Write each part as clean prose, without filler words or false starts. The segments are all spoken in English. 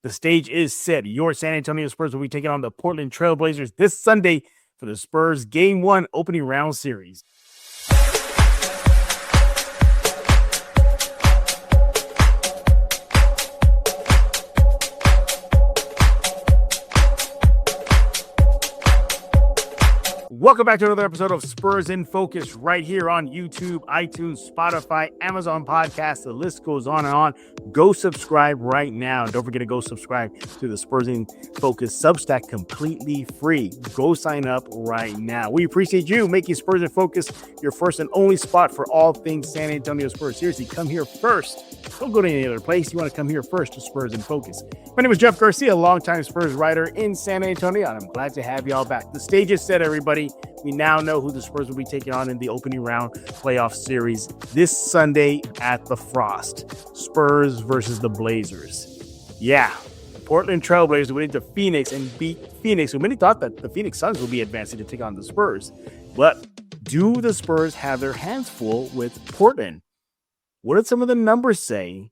The stage is set. Your San Antonio Spurs will be taking on the Portland Trail Blazers this Sunday for the Spurs Game 1 opening round series. Welcome back to another episode of Spurs in Focus right here on YouTube, iTunes, Spotify, Amazon Podcasts. The list goes on and on. Go subscribe right now. Don't forget to go subscribe to the Spurs in Focus Substack completely free. Go sign up right now. We appreciate you making Spurs in Focus your first and only spot for all things San Antonio Spurs. Seriously, come here first. Don't go to any other place. You want to come here first to Spurs in Focus. My name is Jeff Garcia, longtime Spurs writer in San Antonio, and I'm glad to have y'all back. The stage is set, everybody. We now know who the Spurs will be taking on in the opening round playoff series this Sunday at the Frost. Spurs versus the Blazers. Yeah, Portland Trail Blazers went into Phoenix and beat Phoenix. So many thought that the Phoenix Suns would be advancing to take on the Spurs. But do the Spurs have their hands full with Portland? What did some of the numbers say?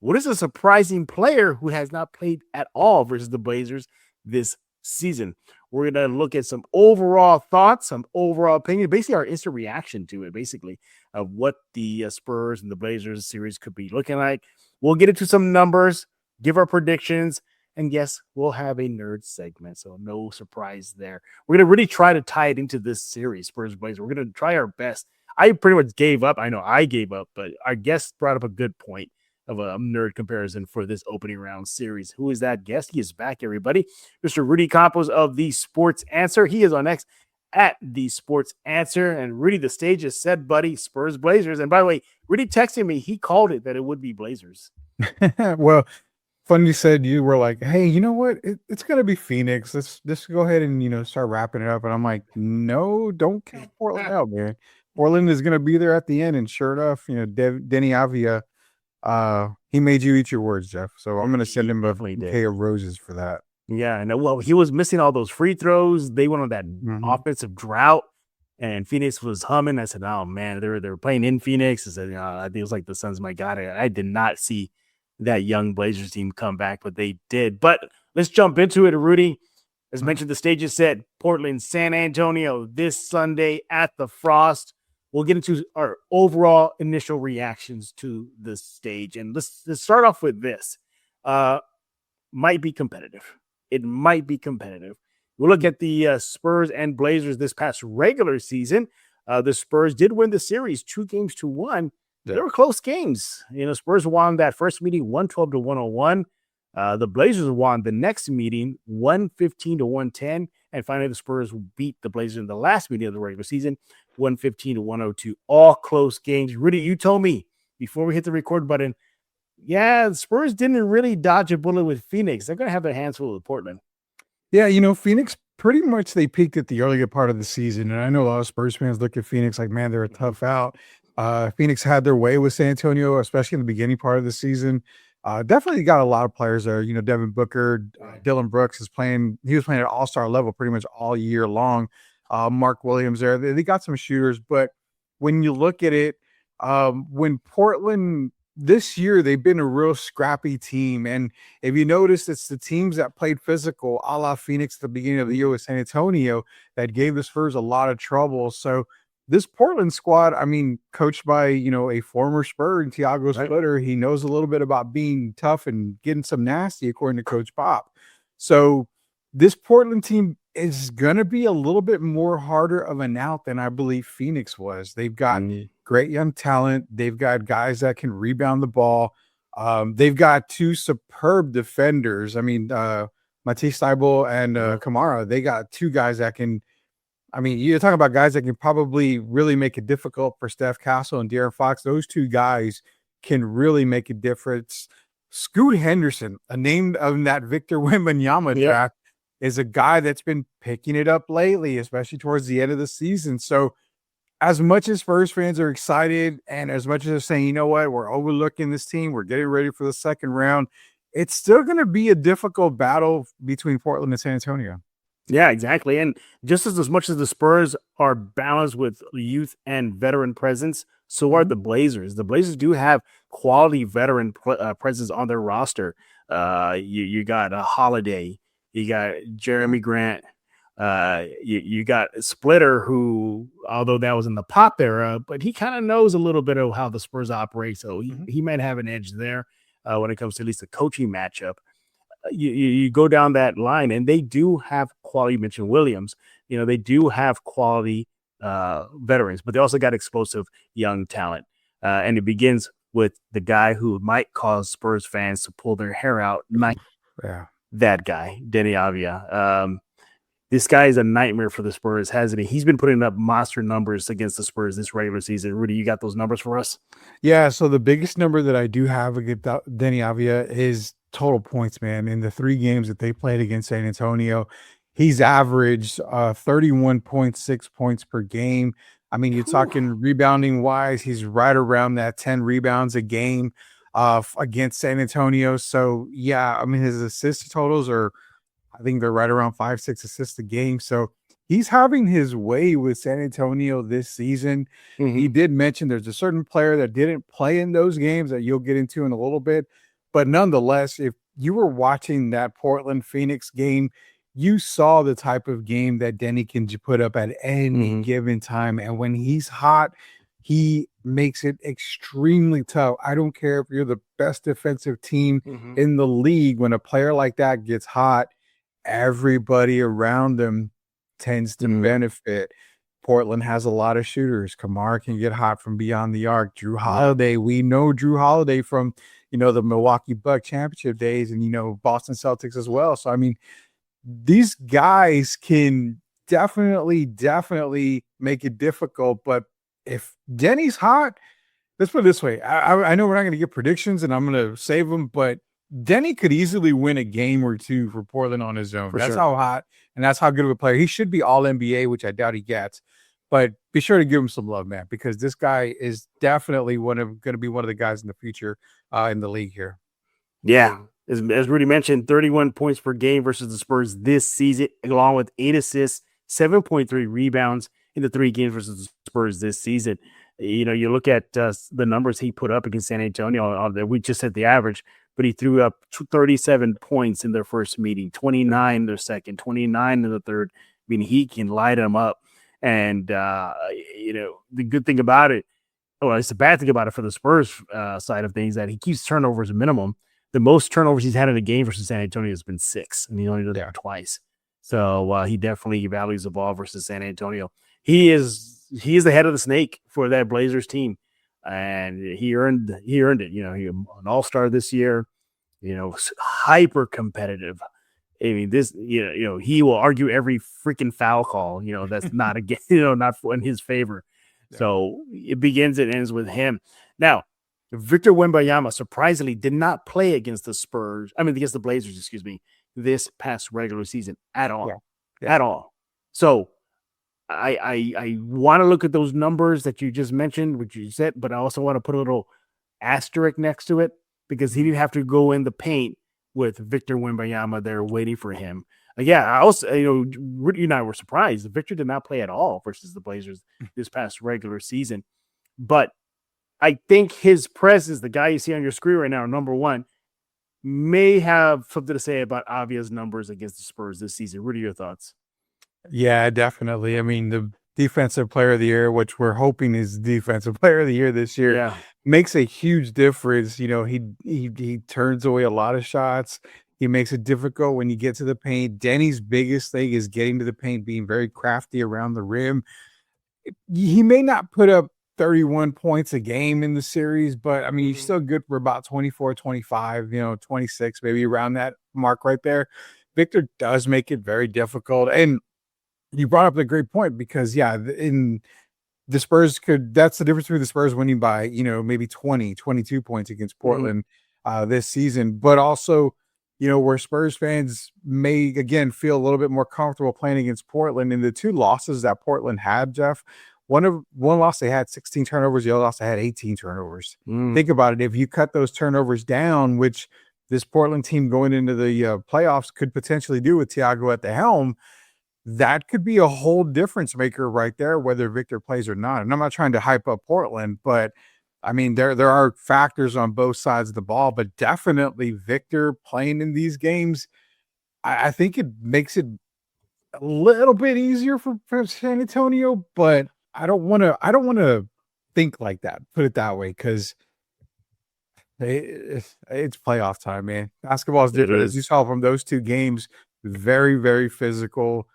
What is a surprising player who has not played at all versus the Blazers this season? We're going to look at some overall thoughts, some overall opinion, basically our instant reaction to it, basically, of what the Spurs and the Blazers series could be looking like. We'll get into some numbers, give our predictions, and yes, we'll have a nerd segment, so no surprise there. We're going to really try to tie it into this series, Spurs Blazers. We're going to try our best. I pretty much gave up. I know I gave up, but our guest brought up a good point of a nerd comparison for this opening round series. Who is that guest? He is back, everybody. Mr. Rudy Campos of The Sports Answer. He is on X at The Sports Answer. And Rudy, the stage is set, buddy. Spurs Blazers. And by the way, Rudy texted me. He called it that it would be Blazers. Well, funny you said you were like, hey, you know what? It's going to be Phoenix. Let's just go ahead and, start wrapping it up. And I'm like, no, don't count Portland out, man. Portland is going to be there at the end. And sure enough, Deni Avdija, he made you eat your words, Jeff. So I'm going to send him a bouquet of roses for that. Yeah, I know. Well, he was missing all those free throws. They went on that offensive drought, and Phoenix was humming. I said, "Oh man, they were playing in Phoenix." I said, I think it was like the Suns. My God, I did not see that young Blazers team come back, but they did. But let's jump into it, Rudy. As mentioned, the stage is set. Portland, San Antonio, this Sunday at the Frost. We'll get into our overall initial reactions to the stage. And let's start off with this. Might be competitive. It might be competitive. We'll look at the Spurs and Blazers this past regular season. The Spurs did win the series 2-1. Yeah. They were close games. Spurs won that first meeting 112-101. The Blazers won the next meeting 115-110. And finally, the Spurs beat the Blazers in the last meeting of the regular season 115-102. All close games. Rudy, you told me before we hit the record button, yeah, the Spurs didn't really dodge a bullet with Phoenix. They're going to have their hands full with Portland. Yeah, Phoenix, pretty much they peaked at the earlier part of the season. And I know a lot of Spurs fans look at Phoenix like, man, they're a tough out. Phoenix had their way with San Antonio, especially in the beginning part of the season. Definitely got a lot of players there. Devin Booker, Dylan Brooks is playing. He was playing at all-star level pretty much all year long. Mark Williams there. They got some shooters, but when you look at it, when Portland this year, they've been a real scrappy team. And if you notice, it's the teams that played physical, a la Phoenix at the beginning of the year with San Antonio, that gave the Spurs a lot of trouble. So this Portland squad, coached by, a former Spur and Thiago Splitter, he knows a little bit about being tough and getting some nasty, according to Coach Pop. So this Portland team is going to be a little bit more harder of an out than I believe Phoenix was. They've got great young talent. They've got guys that can rebound the ball. They've got two superb defenders. Matisse Thybulle and Kamara, they got two guys that can, you're talking about guys that can probably really make it difficult for Steph Castle and De'Aaron Fox. Those two guys can really make a difference. Scoot Henderson, a name of that Victor Wembanyama track, is a guy that's been picking it up lately, especially towards the end of the season. So as much as Spurs fans are excited and as much as they're saying, you know what, we're overlooking this team, we're getting ready for the second round, it's still going to be a difficult battle between Portland and San Antonio. Yeah, exactly. And just as much as the Spurs are balanced with youth and veteran presence, so are the Blazers. The Blazers do have quality veteran presence on their roster. You got a Holiday, you got Jeremy Grant, you got Splitter, who, although that was in the Pop era, but he kind of knows a little bit of how the Spurs operate, so he might have an edge there when it comes to at least a coaching matchup. You go down that line, and they do have quality. You mentioned Williams. They do have quality veterans, but they also got explosive young talent. And it begins with the guy who might cause Spurs fans to pull their hair out. That guy, Deni Avdija. This guy is a nightmare for the Spurs, hasn't he? He's been putting up monster numbers against the Spurs this regular season. Rudy, you got those numbers for us? Yeah, so the biggest number that I do have against Deni Avdija is total points, man. In the 3 games that they played against San Antonio, he's averaged 31.6 points per game. I mean, you're talking rebounding wise, he's right around that 10 rebounds a game against San Antonio. So, yeah, I mean, his assist totals are, I think they're right around 5-6 assists a game. So he's having his way with San Antonio this season. He did mention there's a certain player that didn't play in those games that you'll get into in a little bit. But nonetheless, if you were watching that Portland Phoenix game, you saw the type of game that Deni can put up at any given time. And when he's hot, he makes it extremely tough. I don't care if you're the best defensive team in the league. When a player like that gets hot, everybody around them tends to benefit. Portland has a lot of shooters. Kamara can get hot from beyond the arc. Drew Holiday, we know Drew Holiday from, the Milwaukee Bucks championship days and, Boston Celtics as well. So, I mean, these guys can definitely make it difficult. But if Deni's hot, let's put it this way. I know we're not going to get predictions and I'm going to save them, but Deni could easily win a game or 2 for Portland on his own. That's how hot and that's how good of a player. He should be all NBA, which I doubt he gets. But be sure to give him some love, man, because this guy is definitely going to be one of the guys in the future in the league here. Yeah. As Rudy mentioned, 31 points per game versus the Spurs this season, along with 8 assists, 7.3 rebounds in the 3 games versus the Spurs this season. You look at the numbers he put up against San Antonio. We just said the average, but he threw up 37 points in their first meeting, 29 in their second, 29 in the third. I mean, he can light them up. And, the good thing about it, it's the bad thing about it for the Spurs side of things, that he keeps turnovers minimum. The most turnovers he's had in a game versus San Antonio has been 6, and he only did that twice. So he definitely values the ball versus San Antonio. He is the head of the snake for that Blazers team, and he earned it. He an all-star this year. Hyper competitive. I mean, this, he will argue every freaking foul call. That's not not in his favor. Yeah. So it begins and ends with him. Now, Victor Wembanyama surprisingly did not play against the Blazers, this past regular season at all. At all. So I want to look at those numbers that you just mentioned, which you said, but I also want to put a little asterisk next to it, because he didn't have to go in the paint with Victor Wembanyama there waiting for him. I also, Rudy and I were surprised. Victor did not play at all versus the Blazers this past regular season. But I think his presence, the guy you see on your screen right now, number 1, may have something to say about Avdija's numbers against the Spurs this season. Rudy, your thoughts? Yeah, definitely. I mean, the defensive player of the year, which we're hoping is defensive player of the year this year, makes a huge difference. He turns away a lot of shots. He makes it difficult when you get to the paint. Deni's biggest thing is getting to the paint, being very crafty around the rim. He may not put up 31 points a game in the series, but I mean, he's still good for about 24, 25, 26, maybe around that mark right there. Victor does make it very difficult. And you brought up a great point, because in the Spurs that's the difference between the Spurs winning by, maybe 20, 22 points against Portland this season, but also, where Spurs fans may again feel a little bit more comfortable playing against Portland. In the 2 losses that Portland had, Jeff, one loss they had 16 turnovers, the other loss they had 18 turnovers. Think about it. If you cut those turnovers down, which this Portland team going into the playoffs could potentially do with Thiago at the helm, that could be a whole difference maker right there, whether Victor plays or not. And I'm not trying to hype up Portland, but I mean, there are factors on both sides of the ball, but definitely Victor playing in these games, I think it makes it a little bit easier for San Antonio, but I don't wanna think like that, put it that way, because it's playoff time, man. Basketball is It different, as you is. saw from those 2 games, very, very physical.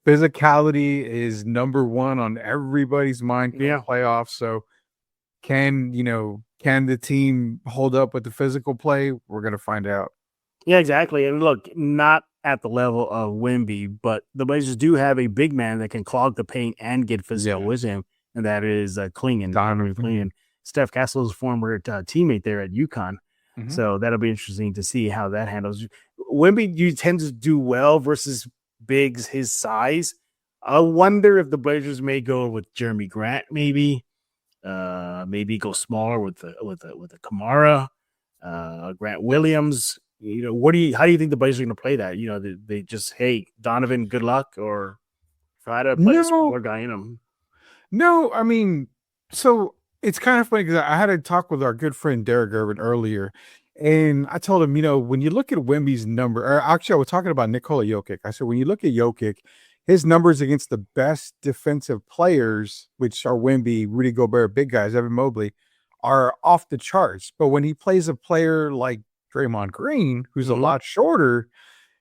Physicality is number 1 on everybody's mind come Yeah. playoffs, so can the team hold up with the physical play? We're gonna find out. Yeah, exactly. And look, not at the level of Wemby, but the Blazers do have a big man that can clog the paint and get physical Yeah. with him, and that is Donovan Mhm. Clingan, Steph Castle's former teammate there at UConn. Mhm. So that'll be interesting to see how that handles. Wemby, you tend to do well versus bigs his size. I wonder if the Blazers may go with Jeremy Grant, maybe go smaller with a Kamara, Grant Williams. How do you think the Blazers are going to play that? They just, hey, Donovan, good luck, or try to play a No, smaller guy in him. no, I mean, so it's kind of funny because I had a talk with our good friend Derek Irvin earlier, and I told him, when you look at Wemby's number, or actually, I was talking about Nikola Jokic. I said, when you look at Jokic, his numbers against the best defensive players, which are Wemby, Rudy Gobert, big guys, Evan Mobley, are off the charts. But when he plays a player like Draymond Green, who's a Hmm. lot shorter,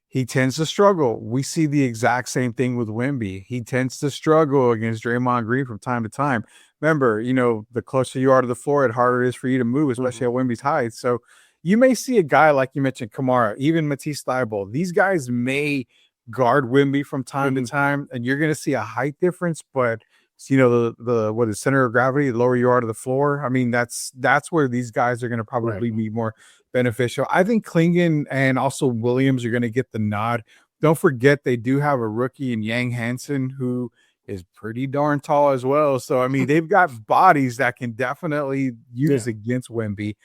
he tends to struggle. We see the exact same thing with Wemby. He tends to struggle against Draymond Green from time to time. Remember, the closer you are to the floor, the harder it is for you to move, especially Hmm. at Wemby's height. So you may see a guy like you mentioned, Kamara, even Matisse Thybulle. These guys may guard Wemby from time to Hmm. time, and you're going to see a height difference. But the what is center of gravity, the lower you are to the floor. I mean, that's where these guys are going to Right. probably be more beneficial. I think Klingon and also Williams are going to get the nod. Don't forget they do have a rookie in Yang Hansen who is pretty darn tall as well. So I mean, they've got bodies that can definitely use Yeah. against Wemby.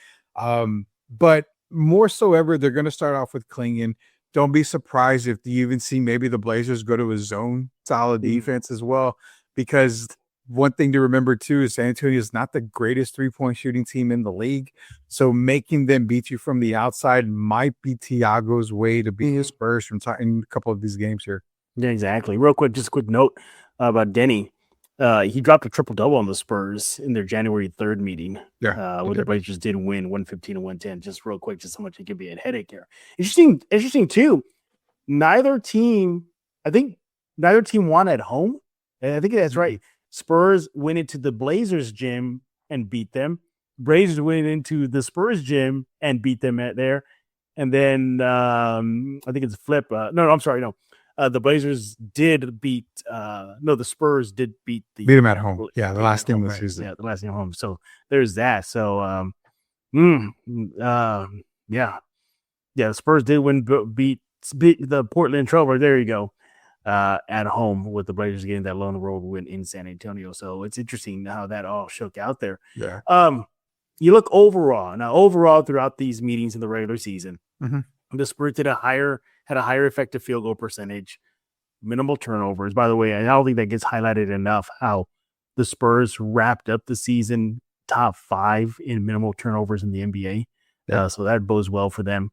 But more so ever, they're going to start off with Klingon. Don't be surprised if you even see maybe the Blazers go to a zone solid Mhm. defense as well, because one thing to remember too is San Antonio is not the greatest 3-point shooting team in the league. So making them beat you from the outside might be Tiago's way to beat the Mhm. Spurs in a couple of these games here. Yeah, exactly. Real quick, just a quick note about Denny. He dropped a triple double on the Spurs in their January 3rd meeting, Yeah, he where the did. Blazers did win 115 and 110. Just real quick, just how much it could be a headache here. Interesting too. Neither team, I think, neither team won at home. And I think that's right. Mm-mm. Spurs went into the Blazers gym and beat them. Blazers went into the Spurs gym and beat them at there. And then I think it's a flip. No, I'm sorry. No, the Blazers did beat. No, the Spurs did beat Beat the him at home. Yeah, the beat them last at game home. of the Right? season. Yeah, the last game home. So there's that. So mm, yeah, yeah. The Spurs did beat the Portland Trailblazers. There you go. At home with the Blazers getting that lone road win in San Antonio. So it's interesting how that all shook out there. Yeah. Um, you look overall throughout these meetings in the regular season, Mhm. the Spurs had a higher effective field goal percentage, minimal turnovers. By the way, I don't think that gets highlighted enough how the Spurs wrapped up the season top 5 in minimal turnovers in the NBA. Yeah. So that bodes well for them.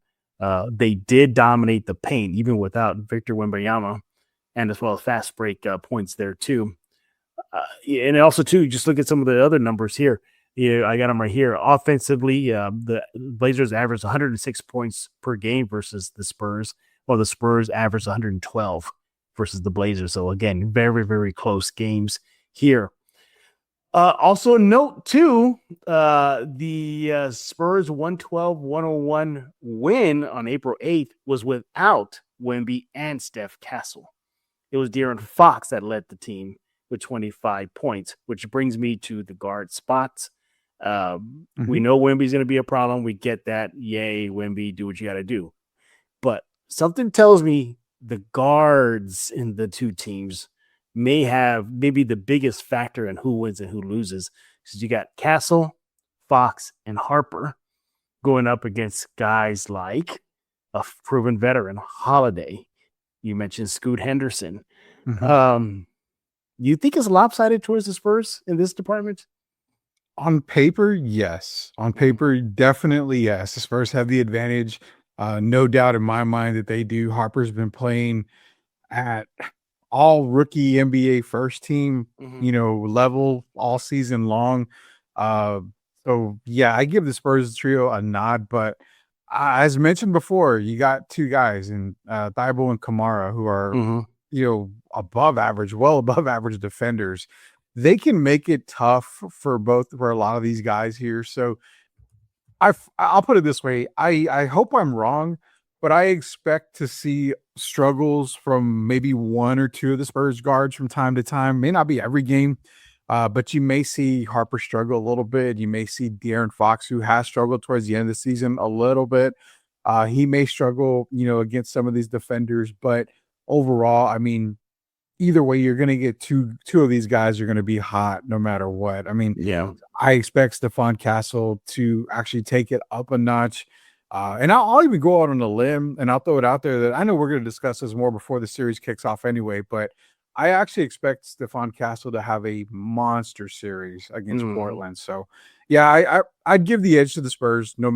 They did dominate the paint even without Victor Wembanyama, and as well as fast break points there too. And also too, just look at some of the other numbers here. Yeah, I got them right here. Offensively, the Blazers averaged 106 points per game versus the Spurs, while the Spurs averaged 112 versus the Blazers. So again, very, very close games here. Also note too, the Spurs 112-101 win on April 8th was without Wemby and Steph Castle. It was De'Aaron Fox that led the team with 25 points, which brings me to the guard spots. We Mhm. know Wemby's going to be a problem. We get that. Yay, Wemby, do what you got to do. But something tells me the guards in the two teams may have maybe the biggest factor in who wins and who loses. Because you got Castle, Fox, and Harper going up against guys like a proven veteran, Holiday. You mentioned Scoot Henderson. Mhm. Um, you think it's lopsided towards the Spurs in this department? On paper, yes. On paper, definitely yes. The Spurs have the advantage. No doubt in my mind that they do. Harper's been playing at all rookie NBA first team, Mhm. level all season long. Uh, so yeah, I give the Spurs trio a nod, but as mentioned before, you got two guys in Thibault and Kamara who are, Mhm. above average, well above average defenders. They can make it tough for a lot of these guys here. So I'll put it this way. I hope I'm wrong, but I expect to see struggles from maybe one or two of the Spurs guards from time to time. May not be every game, but you may see Harper struggle a little bit. You may see De'Aaron Fox, who has struggled towards the end of the season a little bit. He may struggle, against some of these defenders, but overall, I mean, either way, you're going to get two of these guys are going to be hot no matter what. I mean, Yeah. I expect Stephon Castle to actually take it up a notch. And I'll even go out on a limb and I'll throw it out there that I know we're going to discuss this more before the series kicks off anyway, but I actually expect Stephon Castle to have a monster series against Mhm. Portland. So, yeah, I'd give the edge to the Spurs, no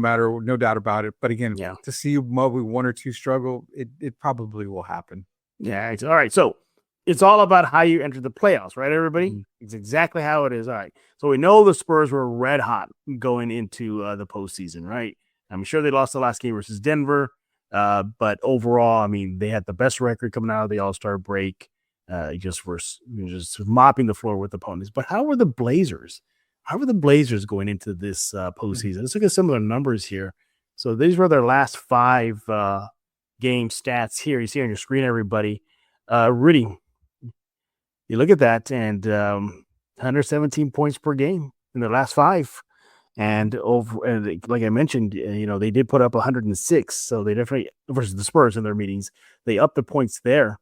doubt about it. But again, Yeah. to see maybe one or two struggle, it probably will happen. Yeah. All right. So it's all about how you enter the playoffs, right, everybody? Mhm. It's exactly how it is. All right. So we know the Spurs were red hot going into the postseason, right? I'm sure they lost the last game versus Denver. But overall, I mean, they had the best record coming out of the All-Star break. Just mopping the floor with opponents. But how were the Blazers? How were the Blazers going into this Mhm. postseason? Let's look at some of the numbers here. So these were their last five game stats here. You see on your screen, everybody. Rudy, you look at that, and 117 points per game in the last five. And like I mentioned, they did put up 106, so they definitely versus the Spurs in their meetings. They upped the points there.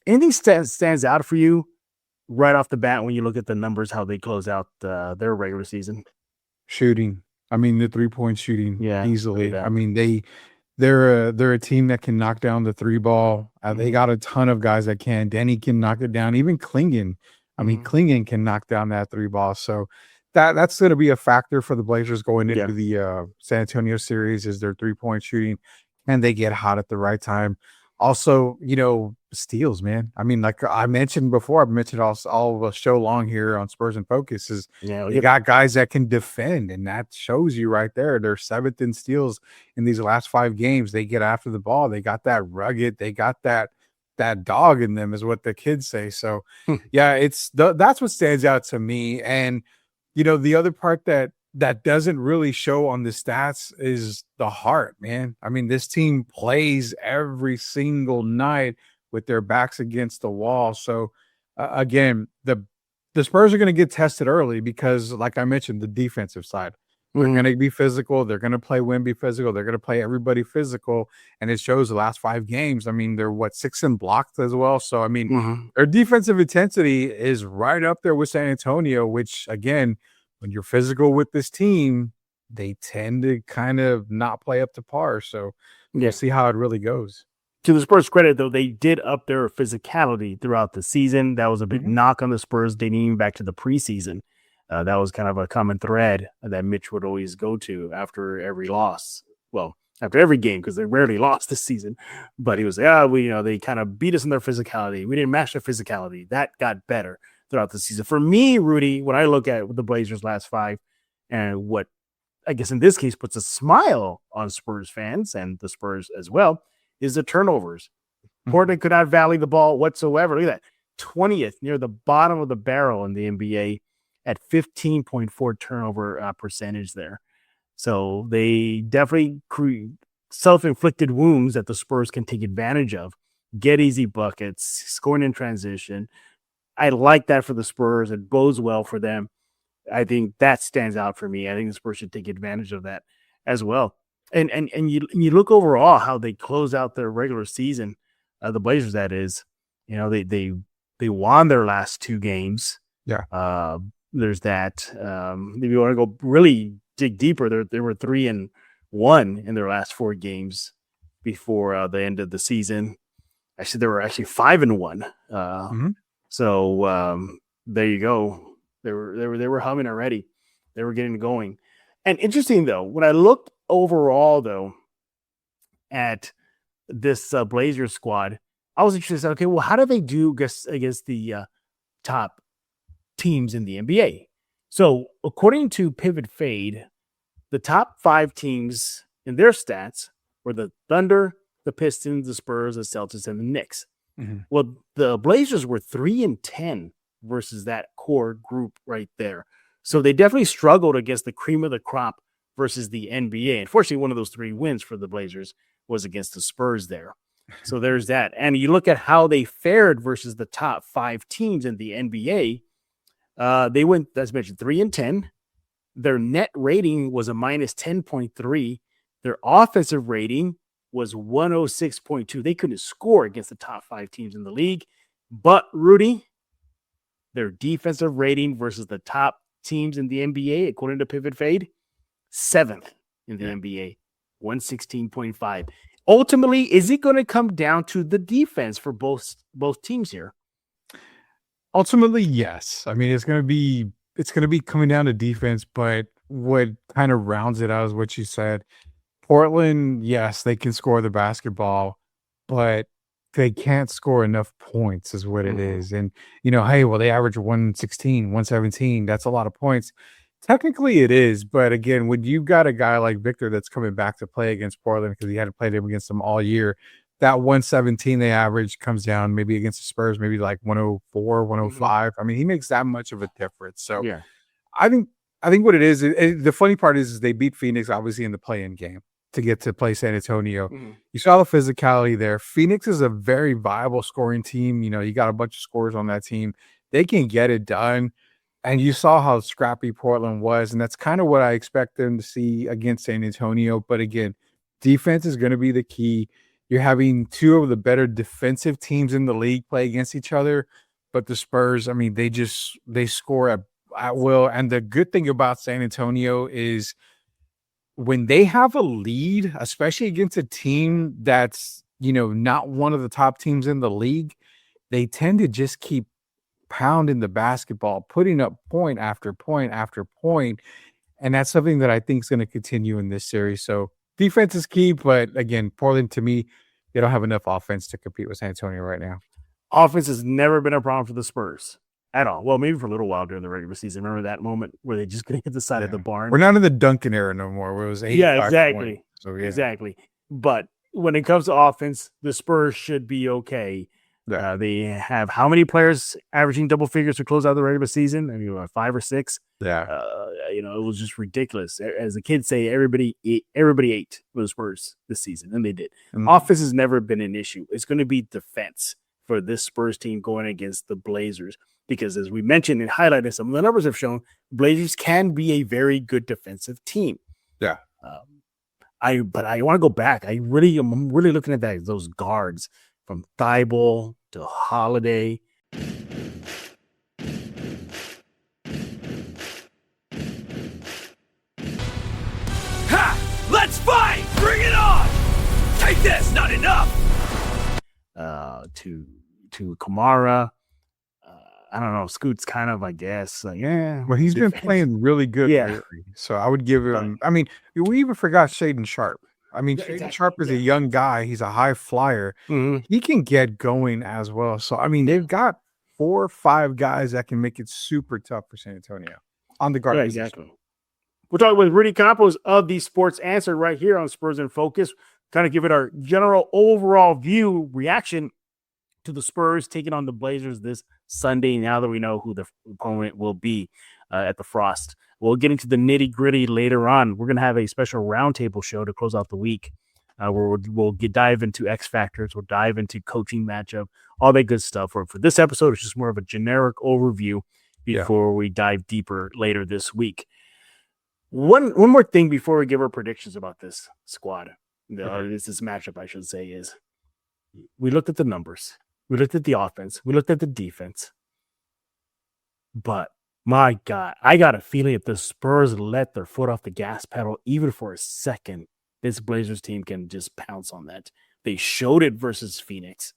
Anything stands out for you right off the bat when you look at the numbers, how they close out their regular season? Shooting. I mean, the 3-point shooting Yeah, look at easily. I that. mean, they're a team that can knock down the 3 ball. They Hmm. got a ton of guys that can. Denny can knock it down. Even Klingon. I mean, Hmm. Klingon can knock down that 3 ball. So that's going to be a factor for the Blazers going Yeah. into the San Antonio series is their 3-point shooting, and they get hot at the right time. Also, steals, man. I mean, like I mentioned before, I've mentioned all of a show long here on Spurs and Focus is Yeah. you Yep. got guys that can defend, and that shows you right there. They're seventh in steals in these last 5 games. They get after the ball. They got that rugged. They got that dog in them, is what the kids say. So, yeah, that's what stands out to me. And the other part that doesn't really show on the stats is the heart, man. I mean, this team plays every single night with their backs against the wall. So, again, the Spurs are going to get tested early because, like I mentioned, the defensive side. They're Hmm. going to be physical. They're going to play Wemby physical. They're going to play everybody physical, and it shows the last 5 games. I mean, they're 6 in blocked as well. So, I mean, Hmm. their defensive intensity is right up there with San Antonio, which again, when you're physical with this team, they tend to kind of not play up to par. So we'll Yeah. see how it really goes. To the Spurs' credit, though, they did up their physicality throughout the season. That was a big Mhm. knock on the Spurs dating even back to the preseason. That was kind of a common thread that Mitch would always go to after every loss. Well, after every game, because they rarely lost this season. But he was, they kind of beat us in their physicality. We didn't match their physicality. That got better throughout the season. For me, Rudy, when I look at the Blazers' last five, and what I guess in this case puts a smile on Spurs fans and the Spurs as well, is the turnovers. Mhm. Portland could not valley the ball whatsoever. Look at that. 20th near the bottom of the barrel in the NBA at 15.4 turnover percentage there. So they definitely self-inflicted wounds that the Spurs can take advantage of, get easy buckets, scoring in transition. I like that for the Spurs. It bodes well for them. I think that stands out for me. I think the Spurs should take advantage of that as well. And you look overall how they close out their regular season, the Blazers that is, they won their last 2 games. Yeah. Uh, there's that. If you want to go really dig deeper, they were 3-1 in their last 4 games before the end of the season. Actually, they were actually 5-1. Mhm. So there you go. They were humming already. They were getting going. And interesting, though, when I looked overall, though, at this Blazers squad, I was interested. Okay, well, how do they do against the top teams in the NBA? So, according to Pivot Fade, the top 5 teams in their stats were the Thunder, the Pistons, the Spurs, the Celtics, and the Knicks. Mm-hmm. Well, the Blazers were 3-10 versus that core group right there. So they definitely struggled against the cream of the crop versus the NBA. Unfortunately, one of those 3 wins for the Blazers was against the Spurs there. So there's that. And you look at how they fared versus the top 5 teams in the NBA. They went, as mentioned, 3-10. Their net rating was a minus 10.3. Their offensive rating was 106.2. They couldn't score against the top 5 teams in the league. But, Rudy, their defensive rating versus the top teams in the NBA, according to Pivot Fade, 7th in the NBA, 116.5. Ultimately, is it going to come down to the defense for both teams here? Ultimately, yes. I mean, it's going to be coming down to defense, but what kind of rounds it out is what you said. Portland, yes, they can score the basketball, but they can't score enough points is what it is. And, hey, well, they average 116, 117. That's a lot of points. Technically it is, but again, when you've got a guy like Victor that's coming back to play against Portland because he hadn't played him against them all year, that 117 they average comes down maybe against the Spurs, maybe like 104, 105. I mean, he makes that much of a difference. So yeah. I think what it is, the funny part is they beat Phoenix obviously in the play-in game to get to play San Antonio. You saw the physicality there. Phoenix is a very viable scoring team. You got a bunch of scorers on that team. They can get it done. And you saw how scrappy Portland was. And that's kind of what I expect them to see against San Antonio. But again, defense is going to be the key. You're having 2 of the better defensive teams in the league play against each other. But the Spurs, I mean, they score at will. And the good thing about San Antonio is when they have a lead, especially against a team that's, not one of the top teams in the league, they tend to just keep pounding the basketball, putting up point after point after point. And that's something that I think is going to continue in this series. So defense is key, but again, Portland, to me, they don't have enough offense to compete with San Antonio right now. Offense has never been a problem for the Spurs at all. Well, maybe for a little while during the regular season. Remember that moment where they just couldn't hit the side of the barn? We're not in the Duncan era no more, where it was 85 Yeah, exactly. points. So, yeah. Exactly. But when it comes to offense, the Spurs should be okay. Yeah. They have how many players averaging double figures to close out the regular season? I mean, 5 or 6. Yeah. It was just ridiculous. As the kids say, everybody ate for the Spurs this season, and they did. Offense has never been an issue. It's going to be defense for this Spurs team going against the Blazers, because as we mentioned and highlighted, some of the numbers have shown Blazers can be a very good defensive team. Yeah. But I want to go back. I'm really looking at those guards from Thibault to Holiday. Ha! Let's fight! Bring it on! Take this! Not enough! To Kamara. I don't know. Scoot's kind of, I guess. Yeah. Well, he's been playing really good lately. So I would give him. I mean, we even forgot Shaedon Sharpe. I mean, Shaedon Sharpe is a young guy. He's a high flyer. He can get going as well. So, I mean, they've got 4 or 5 guys that can make it super tough for San Antonio on the guard position. Exactly. We're talking with Rudy Campos of the Sports Answer right here on Spurs in Focus. Kind of give it our general overall view reaction to the Spurs taking on the Blazers this Sunday, now that we know who the opponent will be at the Frost. We'll get into the nitty-gritty later on. We're going to have a special roundtable show to close out the week where we'll dive into X factors. We'll dive into coaching matchup, all that good stuff. For this episode, it's just more of a generic overview before we dive deeper later this week. One more thing before we give our predictions about this squad, this matchup, I should say, is we looked at the numbers. We looked at the offense. We looked at the defense. But, my God, I got a feeling if the Spurs let their foot off the gas pedal, even for a second, this Blazers team can just pounce on that. They showed it versus Phoenix.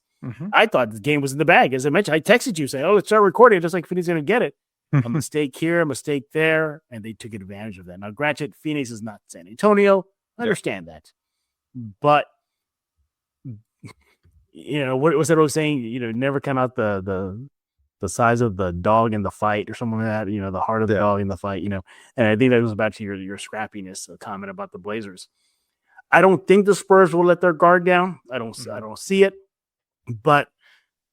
I thought the game was in the bag. As I mentioned, I texted you saying, let's start recording just like Phoenix is going to get it. A mistake here, a mistake there, and they took advantage of that. Now, granted, Phoenix is not San Antonio. I understand that. But, what was that old saying? Never come out the size of the dog in the fight or something like that, the heart of the dog in the fight, and I think that goes back to your scrappiness comment about the Blazers. I don't think the Spurs will let their guard down. I don't see it. But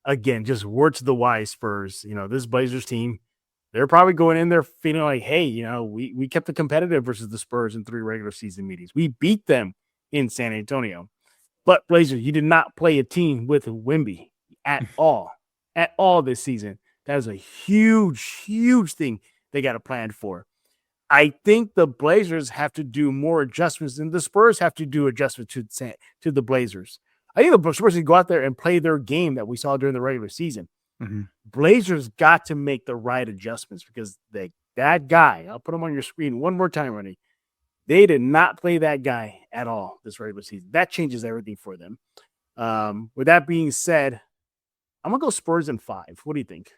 again, just word to the wise Spurs, this Blazers team, they're probably going in there feeling like, hey, we kept it competitive versus the Spurs in 3 regular season meetings. We beat them in San Antonio. But Blazers, you did not play a team with Wemby at all this season. That is a huge, huge thing they got to plan for. I think the Blazers have to do more adjustments than the Spurs have to do adjustments to the Blazers. I think the Spurs can go out there and play their game that we saw during the regular season. Mm-hmm. Blazers got to make the right adjustments because that guy, I'll put him on your screen one more time, Rudy. They did not play that guy at all this regular season. That changes everything for them. With that being said, I'm going to go Spurs in 5. What do you think?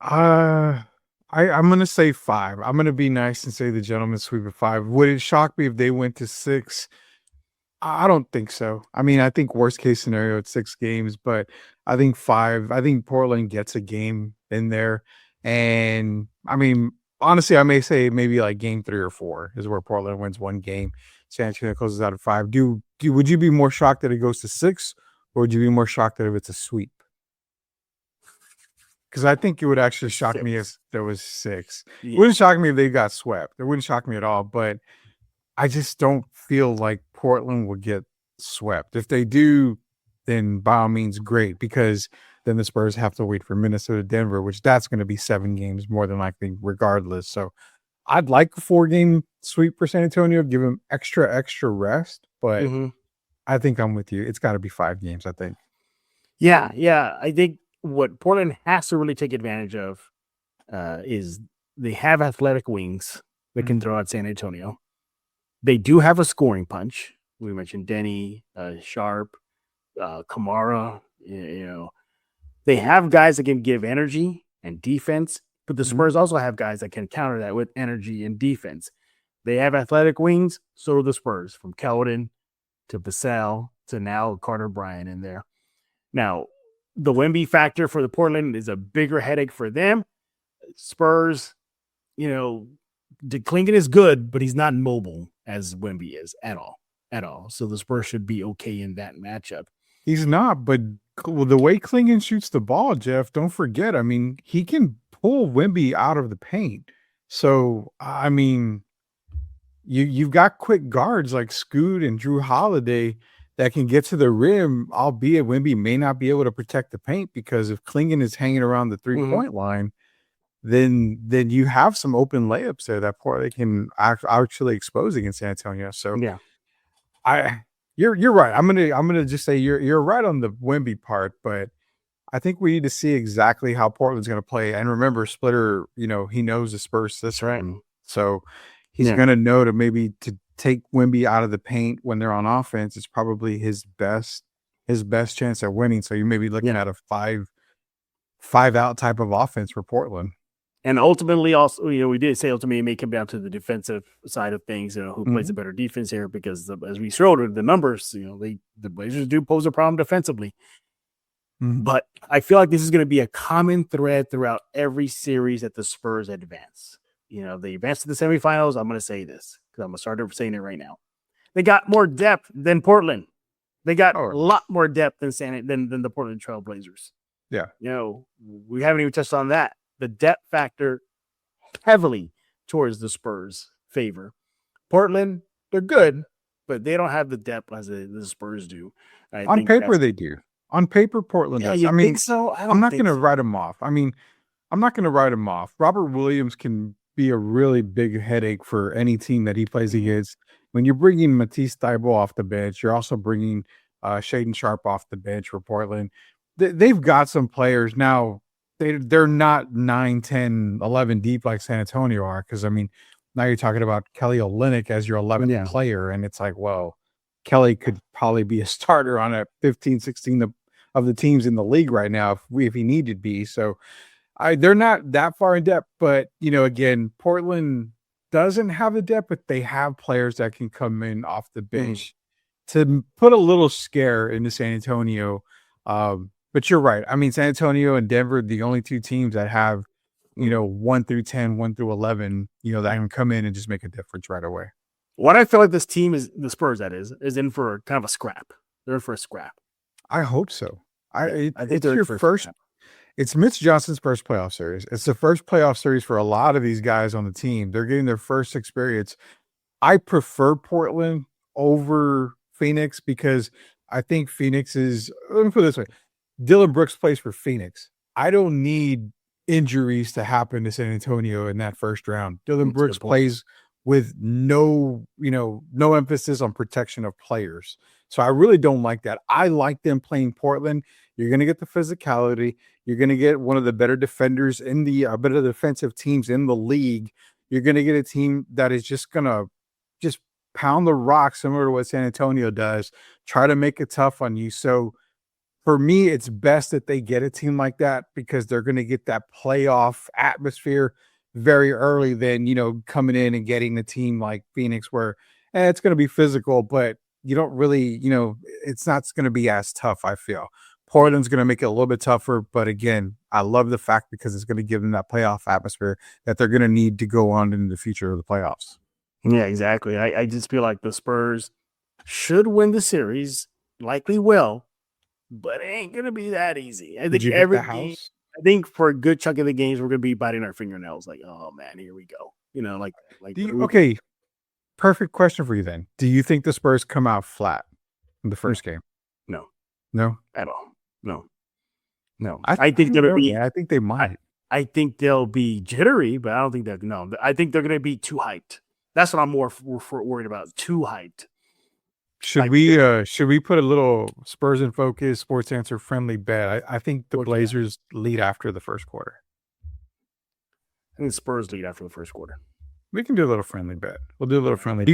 I'm going to say 5. I'm going to be nice and say the gentleman sweep at 5. Would it shock me if they went to 6? I don't think so. I mean, I think worst case scenario, it's 6 games, but I think 5. I think Portland gets a game in there. And I mean, honestly, I may say maybe like game 3 or 4 is where Portland wins 1 game. San Antonio closes out at 5. Would you be more shocked that it goes to 6, or would you be more shocked that if it's a sweep? Because I think it would actually shock me if there was 6. Yeah. It wouldn't shock me if they got swept. It wouldn't shock me at all. But I just don't feel like Portland will get swept. If they do, then by all means, great. Because then the Spurs have to wait for Minnesota, Denver, which that's going to be 7 games more than likely regardless. So I'd like a 4-game sweep for San Antonio, give them extra rest. But I think I'm with you. It's got to be 5 games, I think. Yeah. I think what Portland has to really take advantage of is they have athletic wings that can throw at San Antonio. They do have a scoring punch. We mentioned Deni, Sharp, Kamara. They have guys that can give energy and defense, but the Spurs also have guys that can counter that with energy and defense. They have athletic wings, so do the Spurs, from Keldon to Vassell to now Carter Bryant in there. Now, the Wemby factor for the Portland is a bigger headache for them. Spurs, Clingan is good, but he's not mobile as Wemby is at all. So the Spurs should be okay in that matchup. He's not, but the way Clingan shoots the ball, Jeff, don't forget, I mean, he can pull Wemby out of the paint. So, I mean, you've got quick guards like Scoot and Drew Holiday that can get to the rim, albeit Wemby may not be able to protect the paint, because if Clingan is hanging around the 3-point line, then you have some open layups there that they can actually expose against San Antonio. So yeah, you're right. I'm gonna just say you're right on the Wemby part, but I think we need to see exactly how Portland's gonna play. And remember, Splitter, he knows the Spurs system, right. So he's gonna know to maybe to take Wemby out of the paint when they're on offense. It's probably his best chance at winning. So you may be looking at a 5 out type of offense for Portland. And ultimately, also, we did say ultimately it may come down to the defensive side of things, who plays a better defense here, because as we showed the numbers, the Blazers do pose a problem defensively. But I feel like this is going to be a common thread throughout every series that the Spurs advance. They advance to the semifinals. I'm going to say this because I'm going to start saying it right now. They got more depth than Portland. They got a lot more depth than the Portland Trail Blazers. Yeah. We haven't even touched on that. The depth factor heavily towards the Spurs' favor. Portland, they're good, but they don't have the depth as the Spurs do. On paper, they do. On paper, Portland does. I mean, think so? I'm not going to write them off. I mean, I'm not going to write him off. Robert Williams can be a really big headache for any team that he plays against. When you're bringing Matisse Thybulle off the bench, you're also bringing Shaedon Sharpe off the bench for Portland. They've got some players now. They're not 9, 10, 11 deep like San Antonio are, because, I mean, now you're talking about Kelly Olynyk as your 11th player, and it's like, well, Kelly could probably be a starter on a 15, 16 of the teams in the league right now if he needed to be. So They're not that far in depth, but again, Portland doesn't have the depth, but they have players that can come in off the bench to put a little scare into San Antonio. But you're right. I mean, San Antonio and Denver, the only two teams that have, 1 through 10, 1 through 11, that can come in and just make a difference right away. What I feel like this team is, the Spurs that is in for kind of a scrap. They're in for a scrap. I hope so. I think it's your first. It's Mitch Johnson's first playoff series. It's the first playoff series for a lot of these guys on the team. They're getting their first experience. I prefer Portland over Phoenix because I think Phoenix is, let me put it this way. Dylan Brooks plays for Phoenix. I don't need injuries to happen to San Antonio in that first round. Dylan Brooks plays with no emphasis on protection of players. So I really don't like that. I like them playing Portland. You're going to get the physicality. You're going to get one of the better defenders in the better defensive teams in the league. You're going to get a team that is just going to just pound the rock similar to what San Antonio does, try to make it tough on you. So for me, it's best that they get a team like that because they're going to get that playoff atmosphere very early than, coming in and getting a team like Phoenix where it's going to be physical, but you don't really, it's not going to be as tough, I feel. Portland's going to make it a little bit tougher, but again, I love the fact because it's going to give them that playoff atmosphere that they're going to need to go on into the future of the playoffs. Yeah, exactly. I just feel like the Spurs should win the series, likely will, but it ain't going to be that easy. I think every game, I think for a good chunk of the games, we're going to be biting our fingernails like, oh man, here we go. Okay, perfect question for you then. Do you think the Spurs come out flat in the first game? No, at all. No. I think they're be. I think they might. I think they'll be jittery, but I don't think they're. No, I think they're going to be too hyped. That's what I'm more worried about. Too hyped. Should we put a little Spurs in Focus sports answer friendly bet? I think the Blazers lead after the first quarter. I think the Spurs lead after the first quarter. We can do a little friendly bet. We'll do a little friendly.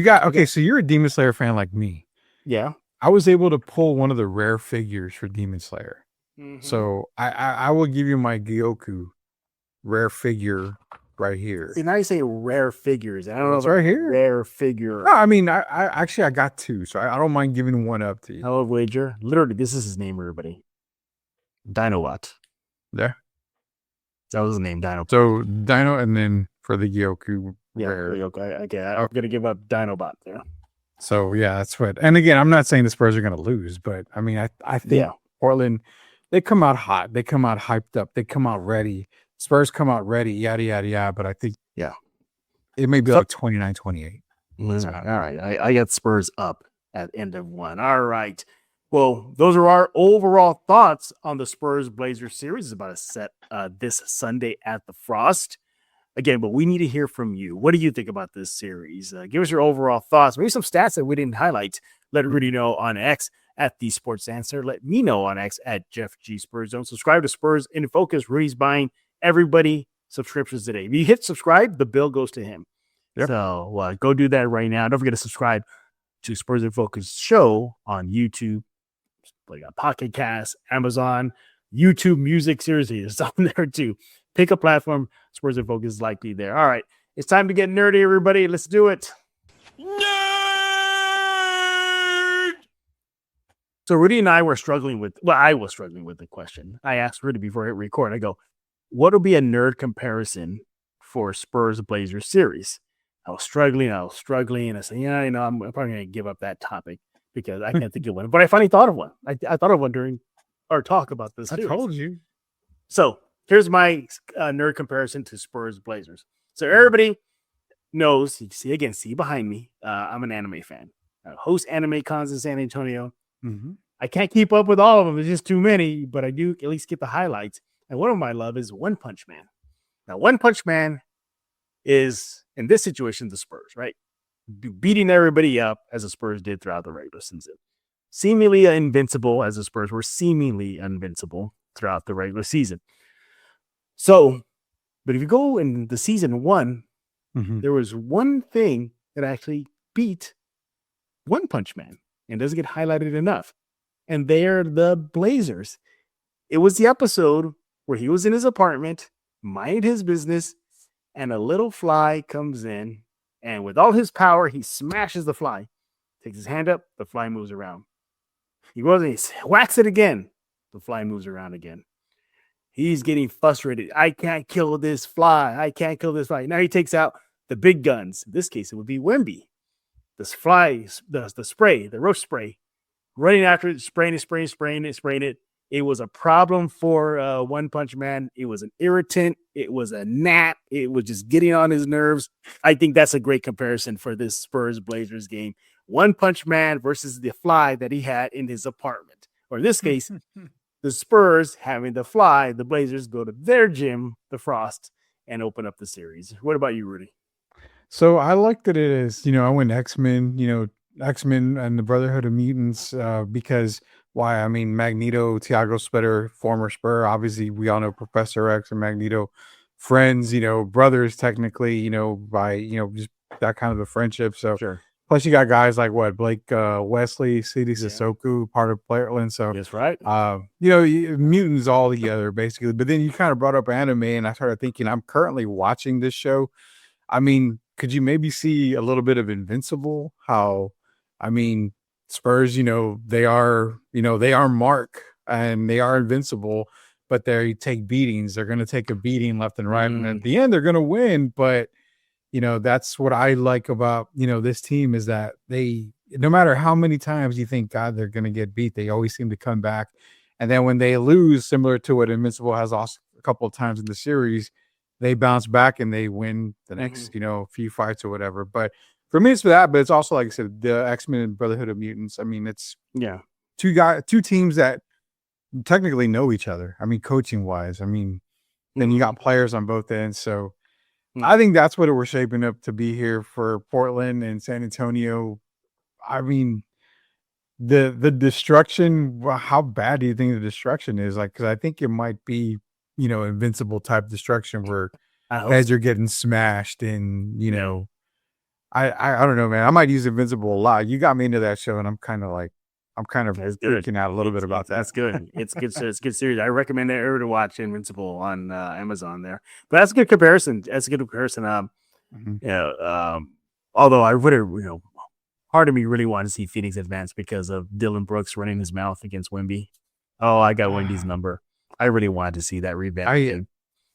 So you're a Demon Slayer fan like me. Yeah. I was able to pull one of the rare figures for Demon Slayer. Mm-hmm. So I will give you my Gyoku rare figure right here. See, now you say rare figures. I don't know if right here. Rare figure. No, I mean, I got two, so I don't mind giving one up to you. I'll wager. Literally, this is his name, everybody. Dinobot. There. That was his name, Dino. So Dino, and then for the Gyoku rare. Okay, I'm gonna give up Dinobot there. So yeah, that's what. And again, I'm not saying the Spurs are going to lose, but I mean, I think Portland, they come out hot, they come out hyped up, they come out ready. Spurs come out ready, yada yada yada. But I think it may be like 29-28. All right, I got Spurs up at end of one. All right. Well, those are our overall thoughts on the Spurs Blazers series. It's about to set this Sunday at the Frost. Again, but we need to hear from you. What do you think about this series? Give us your overall thoughts. Maybe some stats that we didn't highlight. Let Rudy know on X at The Sports Answer. Let me know on X at Jeff G Spurs Zone. Subscribe to Spurs in Focus. Rudy's buying everybody subscriptions today. If you hit subscribe, the bill goes to him. Yep. So go do that right now. Don't forget to subscribe to Spurs in Focus show on YouTube. We got Pocket Cast, Amazon, YouTube Music series is on there too. Pick a platform. Spurs in Focus is likely there. All right. It's time to get nerdy, everybody. Let's do it. Nerd! So Rudy and I were struggling with, I was struggling with the question. I asked Rudy before I hit record. I go, what would be a nerd comparison for Spurs Blazers series? I was struggling. And I said, I'm probably going to give up that topic because I can't think of one. But I finally thought of one. I thought of one during our talk about this. I told you. So here's my nerd comparison to Spurs Blazers. So everybody knows, you see behind me, I'm an anime fan. I host anime cons in San Antonio. Mm-hmm. I can't keep up with all of them. There's just too many, but I do at least get the highlights. And one of my love is One Punch Man. Now, One Punch Man is, in this situation, the Spurs, right? Beating everybody up as the Spurs did throughout the regular season. Seemingly invincible, as the Spurs were seemingly invincible throughout the regular season. So, but if you go in the season one, there was one thing that actually beat One Punch Man and doesn't get highlighted enough. And they're the Blazers. It was the episode where he was in his apartment mind his business, and a little fly comes in, and with all his power, he smashes the fly. Takes his hand up, the fly moves around. He goes and he whacks it again. The fly moves around again. He's getting frustrated. I can't kill this fly. I can't kill this fly. Now he takes out the big guns. In this case, it would be Wemby. This fly, the spray, the roach spray, running after it, spraying it. It was a problem for One Punch Man. It was an irritant. It was a gnat. It was just getting on his nerves. I think that's a great comparison for this Spurs-Blazers game. One Punch Man versus the fly that he had in his apartment. Or in this case, the Spurs having the fly, the Blazers go to their gym, the Frost, and open up the series. What about you, Rudy? So I like that it is, I went X-Men, X-Men and the Brotherhood of Mutants because why? I mean, Magneto, Tiago Splitter, former Spur. Obviously, we all know Professor X and Magneto, friends, brothers technically, by, just that kind of a friendship. So Sure. plus you got guys like Blake Wesley, CD Sissoko, part of Portland. So That's right. mutants all together basically. But then you kind of brought up anime, and I started thinking, I'm currently watching this show. I mean, could you maybe see a little bit of Invincible? Spurs, they are Mark and they are invincible, but they take beatings. They're going to take a beating left and right. And at the end, they're going to win. But, that's what I like about, this team is that they, no matter how many times you think, God, they're going to get beat, they always seem to come back. And then when they lose, similar to what Invincible has lost a couple of times in the series, they bounce back and they win the next, few fights or whatever. But for me, it's for that. But it's also, like I said, the X-Men and Brotherhood of Mutants. I mean, it's two teams that technically know each other. I mean, coaching wise. I mean, then you got players on both ends. So I think that's what we're shaping up to be here for Portland and San Antonio. I mean, the destruction. How bad do you think the destruction is? Like, because I think it might be, Invincible type destruction where heads are getting smashed and, I don't know, man. I might use Invincible a lot. You got me into that show and I'm kind of freaking out a little bit about that. That's good. It's good. It's a good series. I recommend everyone to watch Invincible on Amazon there. But that's a good comparison. Although I would have, part of me really wanted to see Phoenix advance because of Dylan Brooks running his mouth against Wemby. Oh, I got Wemby's number. I really wanted to see that revamp.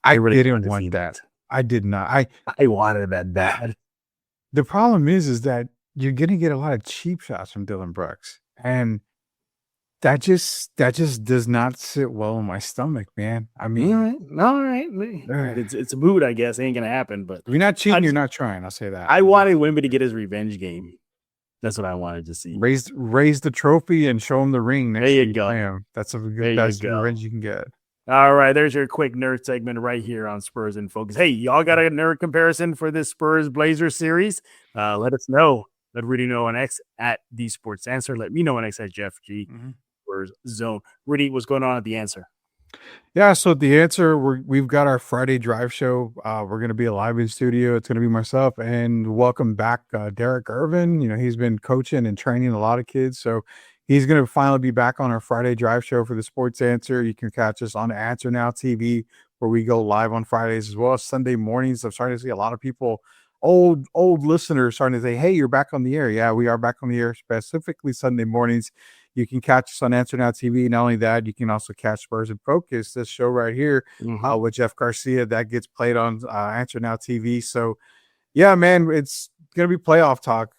I really didn't want that. I did not. I wanted that bad. The problem is that you're going to get a lot of cheap shots from Dylan Brooks, and that just does not sit well in my stomach, man. I mean, all right. It's a mood, I guess. It ain't gonna happen. But if you're not cheating, you're not trying. I'll say that. I wanted Wemby to get his revenge game. That's what I wanted to see. Raise the trophy and show him the ring. There you go. That's a good best revenge you can get. All right, there's your quick nerd segment right here on Spurs in Focus. Hey, y'all got a nerd comparison for this Spurs Blazers series? Let us know. Let Rudy know on X at The Sports Answer. Let me know on X at Jeff G. Spurs Zone. Rudy, what's going on at The Answer? Yeah, so at The Answer, we've got our Friday drive show. We're going to be live in studio. It's going to be myself, and welcome back Derek Irvin. He's been coaching and training a lot of kids, so he's going to finally be back on our Friday drive show for the Sports Answer. You can catch us on Answer Now TV, where we go live on Fridays as well as Sunday mornings. I'm starting to see a lot of people, old listeners, starting to say, hey, you're back on the air. Yeah, we are back on the air, specifically Sunday mornings. You can catch us on Answer Now TV. Not only that, you can also catch Spurs in Focus, this show right here with Jeff Garcia that gets played on Answer Now TV. So, yeah, man, it's going to be playoff talk.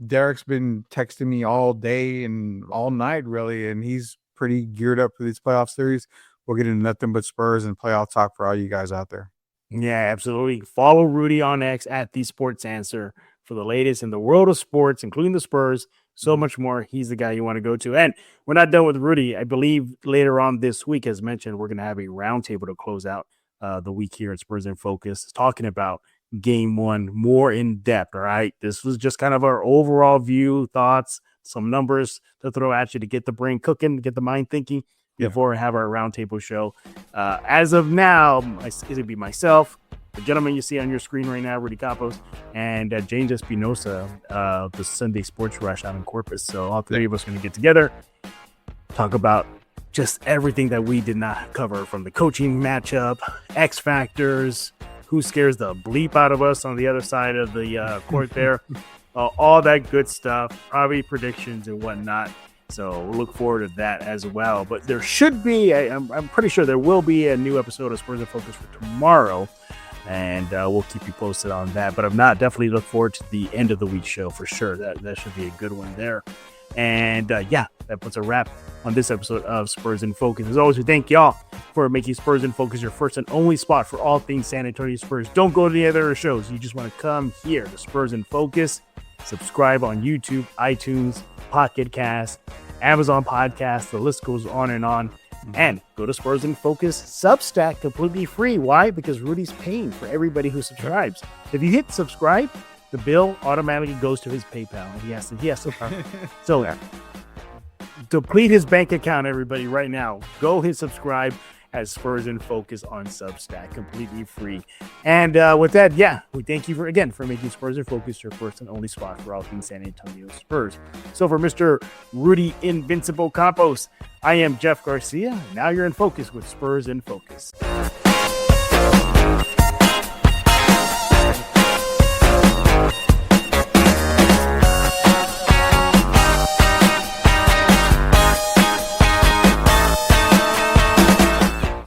Derek's been texting me all day and all night, really, and he's pretty geared up for this playoff series. We'll get into nothing but Spurs and playoff talk for all you guys out there. Yeah, absolutely. Follow Rudy on X at The Sports Answer for the latest in the world of sports, including the Spurs, so much more. He's the guy you want to go to. And we're not done with Rudy. I believe later on this week, as mentioned, we're going to have a roundtable to close out the week here at Spurs in Focus, talking about Game 1 more in depth. All right, this was just kind of our overall view, thoughts, some numbers to throw at you to get the brain cooking, get the mind thinking before we have our roundtable show. As of now, it'll be myself, the gentleman you see on your screen right now, Rudy Campos, and James Espinosa, the Sunday Sports Rush out in Corpus. So all three of us are going to get together, talk about just everything that we did not cover, from the coaching matchup, X factors, who scares the bleep out of us on the other side of the court there, all that good stuff, probably predictions and whatnot. So we'll look forward to that as well. But there should be, I'm pretty sure there will be a new episode of Spurs in Focus for tomorrow. And we'll keep you posted on that. But if not, definitely look forward to the end of the week show for sure. That should be a good one there. And that puts a wrap on this episode of Spurs in Focus. As always, we thank y'all for making Spurs in Focus your first and only spot for all things San Antonio Spurs. Don't go to the other shows. You just want to come here to Spurs in Focus. Subscribe on YouTube, iTunes, Pocket Cast, Amazon Podcast. The list goes on and on. And go to Spurs in Focus Substack, completely free. Why? Because Rudy's paying for everybody who subscribes. If you hit subscribe, the bill automatically goes to his PayPal. He has to. So deplete his bank account, everybody, right now. Go hit subscribe at Spurs in Focus on Substack, completely free. And with that, we thank you for making Spurs in Focus your first and only spot for all things San Antonio Spurs. So for Mr. Rudy Invincible Campos, I am Jeff Garcia. Now you're in focus with Spurs in Focus.